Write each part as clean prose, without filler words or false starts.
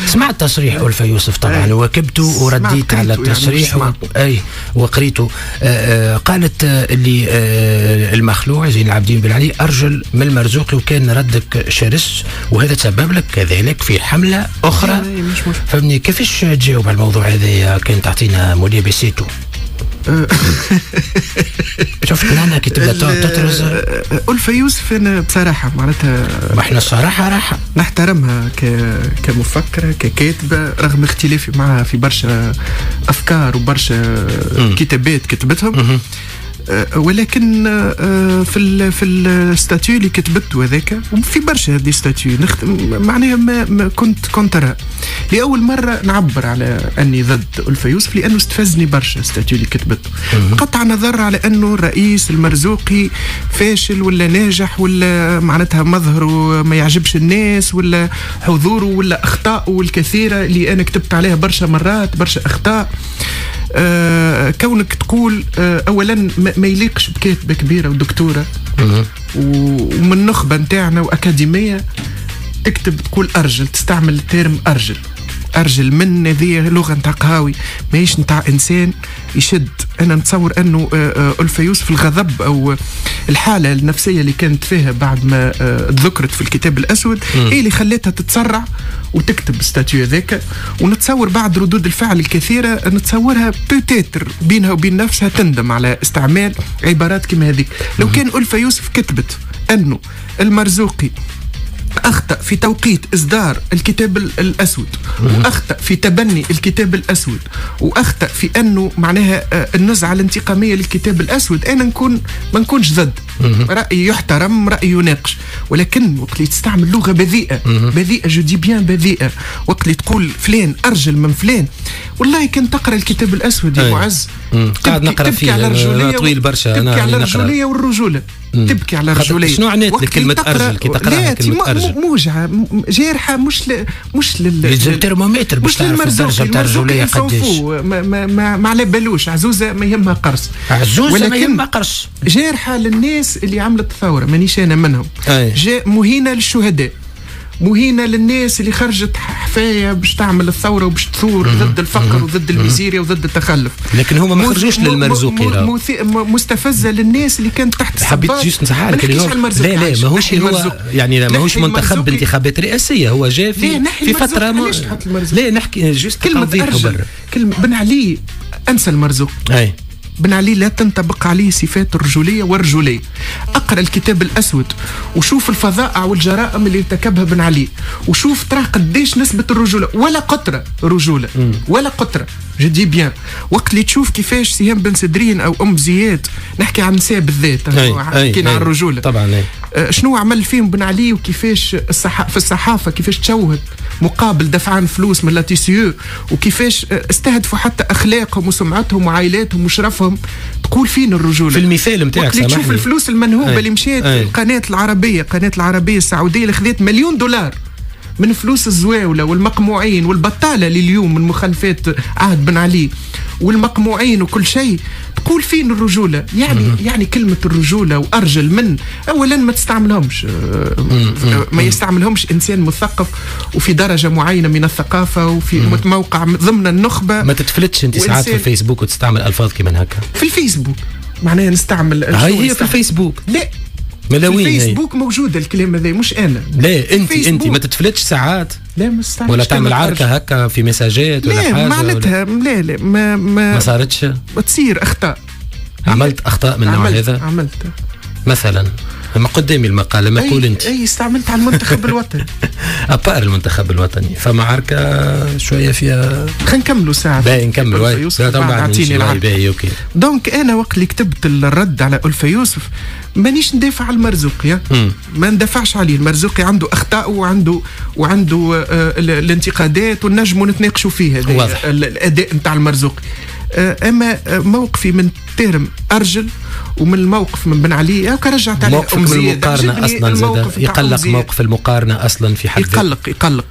سمعت تصريح ألفة يوسف طبعا وكبته ورديت على التصريح يعني وقريته. قالت اللي المخلوع زين العابدين بن علي أرجل من المرزوقي، وكان ردك شرس وهذا تسبب لك كذلك في حملة أخرى. فهمني كيفاش تجاوب على الموضوع هذا؟ كان تعطينا ملابساته. شفت انا كي تبدا تطرز ألفة يوسف. انا بصراحه معناتها ما احنا الصراحه راحه نحترمها كمفكره ككاتبه، رغم اختلافي معها في برشا افكار وبرشا كتابات كتبتهم، ولكن في الستاتيو اللي كتبته هذاك وفي برشا هذه ستاتيو معناها ما كنت أرى لأول مرة نعبر على أني ضد ألفة يوسف، لأنه استفزني برشا ستاتيو اللي كتبته. قطع نظر على أنه الرئيس المرزوقي فاشل ولا ناجح، ولا معناتها مظهره ما يعجبش الناس، ولا حضوره ولا أخطاءه الكثيرة اللي أنا كتبت عليها برشا مرات، برشا أخطاء. كونك تقول اولا ما يليقش بكاتبه كبيره ودكتوره ومن نخبه نتاعنا واكاديميه تكتب تقول ارجل، تستعمل الترم ارجل من هذه لغه نتاع قهاوي ماهيش نتاع انسان يشد. انا نتصور انه ألفة يوسف الغضب او الحاله النفسيه اللي كانت فيها بعد ما ذكرت في الكتاب الاسود هي اللي خلتها تتسرع وتكتب الستاتيو ذاك. ونتصور بعد ردود الفعل الكثيره نتصورها بوتيتر بينها وبين نفسها تندم على استعمال عبارات كما هذيك. لو كان ألفة يوسف كتبت انه المرزوقي أخطأ في توقيت إصدار الكتاب الأسود، وأخطأ في تبني الكتاب الأسود، وأخطأ في أنه معناها النزعة الانتقامية للكتاب الأسود، أنا ما نكونش ضد. رأي يحترم، رأي يناقش، ولكن وقت اللي تستعمل لغة بذيئة جو دي بيان بذيئة، وقت اللي تقول فلان أرجل من فلان، والله كان تقرأ الكتاب الأسود يا معز قاعد نقرأ فيه على الرجولية طويل برشا. تبكي على الرجولية والرجولة، تبكي على الرجولية. شنو عنات لك كلمة أرجل كي تقرأها كلمة أرجل؟ موجعة جارحة، مش يلزم ترمومتر باش تعرف الدرجة تاع الرجولية قداش. ما على بالوش، عزوزة ما يهمها قرص، عزوزة ما يهمها قرص، جارحة للناس اللي عملت الثورة، مانيش أنا منهم. مهينة للشهداء، مهينة للناس اللي خرجت حفاية باش تعمل الثورة وباش تثور ضد الفقر وضد الميزيريا وضد التخلف. لكن هما ما خرجوش للمرزوقي. مستفزة للناس اللي كانت تحت الصباط. حبيت جوست نصحالك اللي هو لا ماهوش هو يعني ماهوش منتخب بانتخابات رئاسية، هو جاء في فترة لا نحكي جوست كلمة أرجل. كلمة بن علي أنسى المرزوق. بن علي لا تنطبق عليه صفات الرجولية والرجولية. أقرأ الكتاب الأسود وشوف الفظائع والجرائم اللي ارتكبها بن علي، وشوف ترى قديش نسبة الرجولة، ولا قطرة رجولة ولا قطرة جدي بيان. وقت اللي تشوف كيفاش سهام بن سدرين أو أم زياد، نحكي عن نساء بالذات، حكينا عن الرجولة طبعا. شنو عمل فيهم بن علي، وكيفاش في الصحافة كيفاش تشوهت مقابل دفعان فلوس من لاتيسيو، وكيفاش استهدفوا حتى أخلاقهم وسمعتهم وعائلاتهم وشرفهم. تقول فين الرجولة في المثال متاعك؟ سامحني، تشوف الفلوس المنهوبة اللي مشيت القناة العربية السعودية اللي خذت $1 مليون من فلوس الزواولة والمقموعين والبطالة لليوم من مخالفات عهد بن علي والمقموعين وكل شيء. تقول فين الرجولة؟ يعني كلمة الرجولة وأرجل من أولا ما تستعملهمش، ما يستعملهمش إنسان مثقف وفي درجة معينة من الثقافة وفي موقع ضمن النخبة. ما تتفلتش انت ساعات في الفيسبوك وتستعمل ألفاظ كمان هكا في الفيسبوك، معناها نستعمل هي في الفيسبوك. لا في الفيسبوك موجود الكلام هذا، مش انا. لا انت ما تتفلتش ساعات؟ لا ما استعملش، ولا تعمل عركه هكا في مساجات ولا حاجه؟ معناتها لا ما صارتش. تصير اخطاء. عملت اخطاء من النوع هذا؟ عملت مثلا ما قدامي المقالة ما قول انت. استعملت على المنتخب الوطني. أبار المنتخب الوطني فما عركة شوية فيها. خلينا نكملوا ساعة. باهي نكملوا. باهي اوكي. دونك انا وقت اللي كتبت الرد على ألفة يوسف مانيش ندافع على المرزوقي، ما ندافعش عليه. المرزوقي عنده اخطاء وعنده الانتقادات ونجموا نتناقشوا فيه. هذا الاداء نتاع المرزوقي. اما موقفي من ترم ارجل ومن الموقف من بن علي رجعت عليه موقف المقارنه اصلا زاد يقلق موقف المقارنه اصلا في حد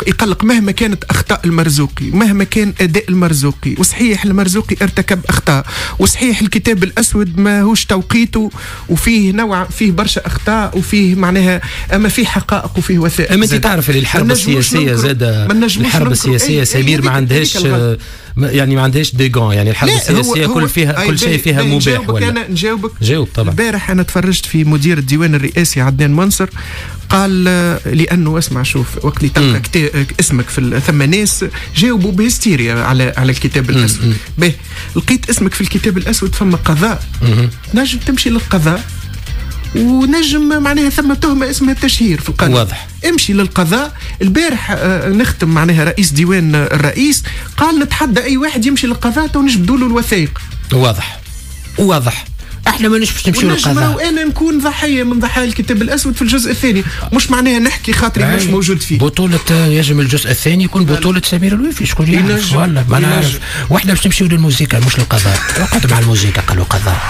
يقلق مهما كانت اخطاء المرزوقي، مهما كان اداء المرزوقي، وصحيح المرزوقي ارتكب اخطاء، وصحيح الكتاب الاسود ماهوش توقيته وفيه نوع فيه برشا اخطاء وفيه معناها اما فيه حقائق وفيه وثائق. اما انت تعرف اللي الحرب السياسيه زاد الحرب السياسيه سمير ما عندهاش يعني ما عندهاش ديغون، يعني الحرب السياسيه كل شيء فيها مباح. ولا انا نجاوبك جاوب طبعا. البارح انا تفرجت في مدير الديوان الرئاسي عدنان منصر، قال لانه اسمع شوف وقت اللي تلقى اسمك في ثم ناس جاوبوا بهستيريا على الكتاب الاسود. به لقيت اسمك في الكتاب الاسود فما قضاء، نجم تمشي للقضاء ونجم معناها ثم تهمه اسمها التشهير في القانون. واضح. امشي للقضاء. البارح نختم معناها رئيس ديوان الرئيس قال نتحدى اي واحد يمشي للقضاء تو نجبدوا له الوثائق. واضح احنا ما نمشيو للقضاء، وانا نكون ضحيه من ضحايا الكتاب الاسود في الجزء الثاني، مش معناها نحكي خاطري مش موجود فيه. بطوله يجب الجزء الثاني يكون بطوله سمير الويفي، شكون يعرف؟ والله ما نعرف. واحنا باش نمشيو للموسيقى مش للقضاء. وقعد مع الموسيقى قالوا قضاء.